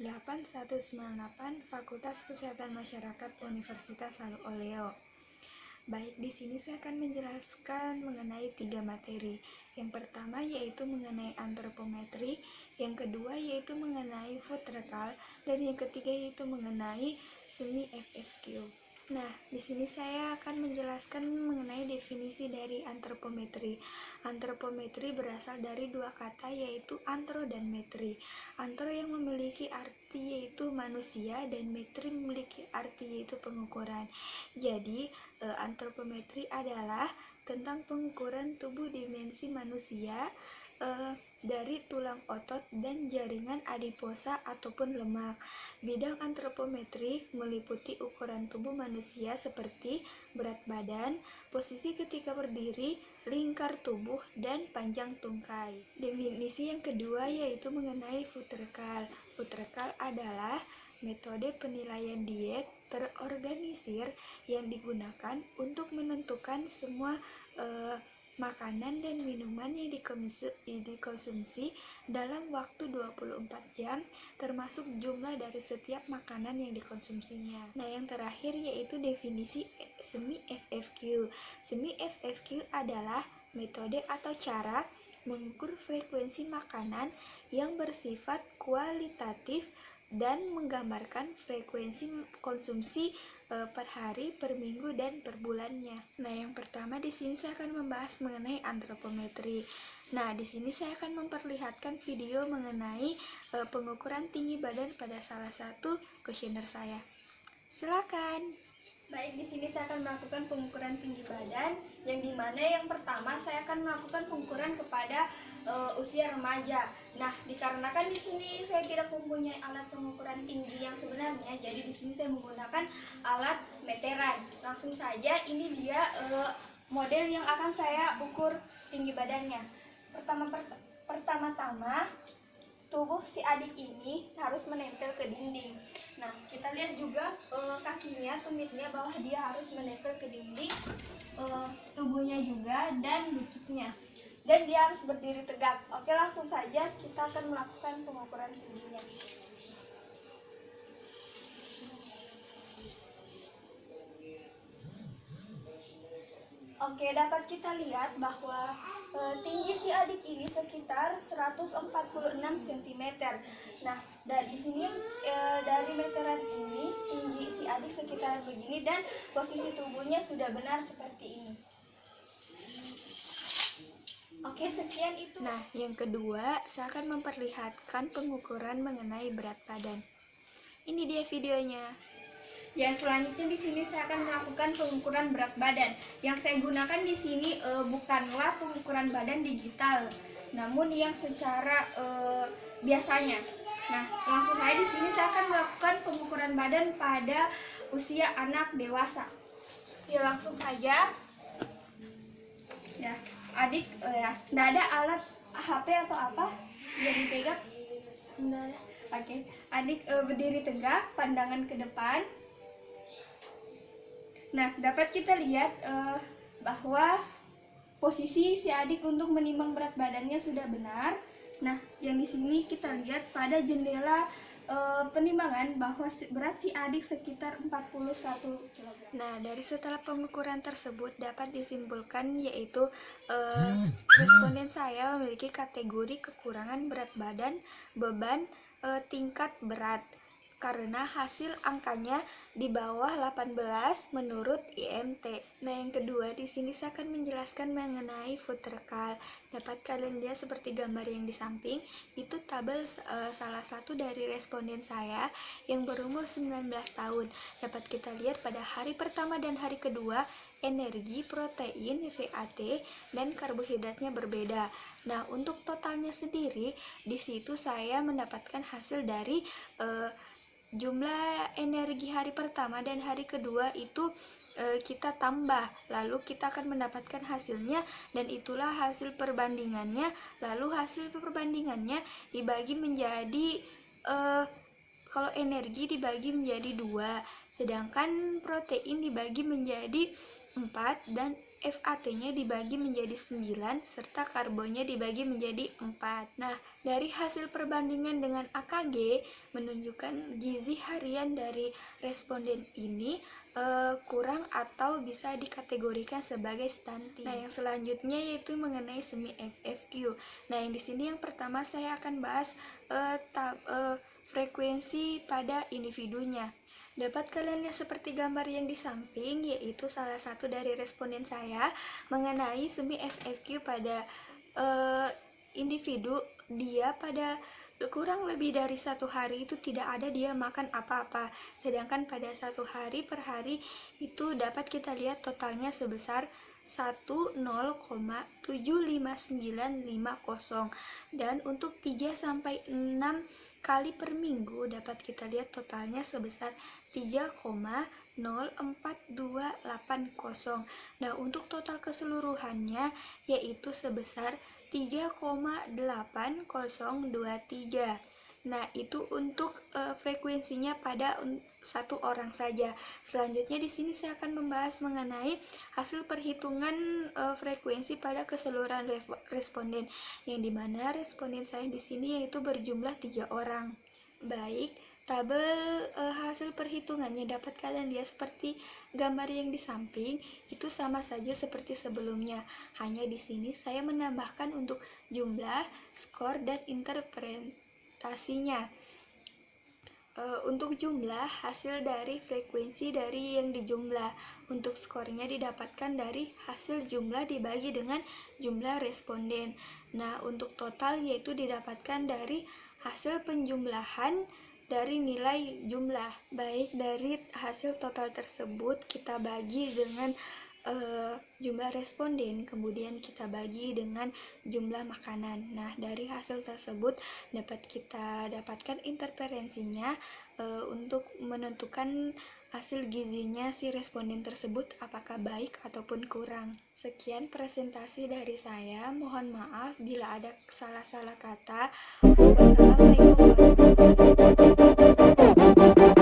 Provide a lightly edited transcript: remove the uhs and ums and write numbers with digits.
818198 Fakultas Kesehatan Masyarakat Universitas Saluk Oleo. Baik, di sini saya akan menjelaskan mengenai 3 materi. Yang pertama yaitu mengenai antropometri, yang kedua yaitu mengenai food recall, dan yang ketiga yaitu mengenai semi FFQ. Nah, di sini saya akan menjelaskan mengenai definisi dari antropometri. Antropometri berasal dari dua kata yaitu antro dan metri. Antro yang memiliki arti yaitu manusia dan metri memiliki arti yaitu pengukuran. Jadi, antropometri adalah tentang pengukuran tubuh dimensi manusia dari tulang otot dan jaringan adiposa ataupun lemak. Bidang antropometri meliputi ukuran tubuh manusia seperti berat badan, posisi ketika berdiri, lingkar tubuh, dan panjang tungkai. Definisi yang kedua yaitu mengenai food recall. Food recall adalah metode penilaian diet terorganisir yang digunakan untuk menentukan semua makanan dan minuman yang dikonsumsi dalam waktu 24 jam termasuk jumlah dari setiap makanan yang dikonsumsinya. Nah, yang terakhir yaitu definisi semi FFQ. Semi FFQ adalah metode atau cara mengukur frekuensi makanan yang bersifat kualitatif dan menggambarkan frekuensi konsumsi per hari, per minggu, dan per bulannya. Nah, yang pertama di sini saya akan membahas mengenai antropometri. Nah, di sini saya akan memperlihatkan video mengenai pengukuran tinggi badan pada salah satu kuesioner saya. Silakan. Baik, di sini saya akan melakukan pengukuran tinggi badan, yang dimana yang pertama saya akan melakukan pengukuran kepada usia remaja. Nah, dikarenakan di sini saya tidak mempunyai alat pengukuran tinggi yang sebenarnya, jadi di sini saya menggunakan alat meteran. Langsung saja, ini dia model yang akan saya ukur tinggi badannya. Pertama-tama tubuh si adik ini harus menempel ke dinding. Nah, kita lihat juga kakinya, tumitnya, bahwa dia harus menempel ke dinding, tubuhnya juga, dan lututnya. Dan dia harus berdiri tegak. Oke, langsung saja kita akan melakukan pengukuran tingginya. Oke, dapat kita lihat bahwa tinggi si adik ini sekitar 146 cm. Nah, dari sini dari meteran ini tinggi si adik sekitar begini dan posisi tubuhnya sudah benar seperti ini. Oke, sekian itu. Nah, yang kedua, saya akan memperlihatkan pengukuran mengenai berat badan. Ini dia videonya. Ya, selanjutnya di sini saya akan melakukan pengukuran berat badan. Yang saya gunakan di sini bukanlah pengukuran badan digital, namun yang secara biasanya. Nah, langsung saja di sini saya akan melakukan pengukuran badan pada usia anak dewasa. Ya, langsung saja. Ya, adik nggak ada alat HP atau apa yang dipegang? Nggak ada. Oke, adik berdiri tegak, pandangan ke depan. Nah, dapat kita lihat bahwa posisi si adik untuk menimbang berat badannya sudah benar. Nah, yang di sini kita lihat pada jendela penimbangan bahwa berat si adik sekitar 41 kg. Nah, dari setelah pengukuran tersebut dapat disimpulkan yaitu responden saya memiliki kategori kekurangan berat badan, beban, tingkat berat. Karena hasil angkanya di bawah 18 menurut IMT. Nah, yang kedua di sini saya akan menjelaskan mengenai food recall. Dapat kalian lihat seperti gambar yang di samping, itu tabel salah satu dari responden saya yang berumur 19 tahun. Dapat kita lihat pada hari pertama dan hari kedua energi, protein, VAT, dan karbohidratnya berbeda. Nah, untuk totalnya sendiri di situ saya mendapatkan hasil dari jumlah energi hari pertama dan hari kedua itu kita tambah, lalu kita akan mendapatkan hasilnya, dan itulah hasil perbandingannya. Lalu hasil perbandingannya dibagi menjadi kalau energi dibagi menjadi 2, sedangkan protein dibagi menjadi 4, dan FAT-nya dibagi menjadi 9, serta karbonnya dibagi menjadi 4. Nah, Dari hasil perbandingan dengan AKG menunjukkan gizi harian dari responden ini kurang atau bisa dikategorikan sebagai stunting. Nah, yang selanjutnya yaitu mengenai semi FFQ. Nah, yang di sini yang pertama saya akan bahas frekuensi pada individunya. Dapat kalian lihat seperti gambar yang di samping, yaitu salah satu dari responden saya mengenai semi FFQ pada individu. Dia pada kurang lebih dari 1 hari itu tidak ada dia makan apa-apa, sedangkan pada 1 hari per hari itu dapat kita lihat totalnya sebesar 10,75950, dan untuk 3-6 kali per minggu dapat kita lihat totalnya sebesar 3,04280. Nah, untuk total keseluruhannya yaitu sebesar 3,8023. Nah, itu untuk frekuensinya pada satu orang saja. Selanjutnya di sini saya akan membahas mengenai hasil perhitungan frekuensi pada keseluruhan responden, yang dimana responden saya di sini yaitu berjumlah 3 orang. Baik, tabel hasil perhitungannya dapat kalian lihat seperti gambar yang di samping, itu sama saja seperti sebelumnya. Hanya di sini saya menambahkan untuk jumlah, skor, dan interpretasinya. Untuk jumlah, hasil dari frekuensi dari yang dijumlah. Untuk skornya didapatkan dari hasil jumlah dibagi dengan jumlah responden. Nah, untuk total yaitu didapatkan dari hasil penjumlahan dari nilai jumlah. Baik, dari hasil total tersebut kita bagi dengan jumlah responden, kemudian kita bagi dengan jumlah makanan. Nah, dari hasil tersebut dapat kita dapatkan interferensinya untuk menentukan hasil gizinya si responden tersebut apakah baik ataupun kurang. Sekian presentasi dari saya, mohon maaf bila ada salah-salah kata. Wassalamualaikum warahmatullahi wabarakatuh.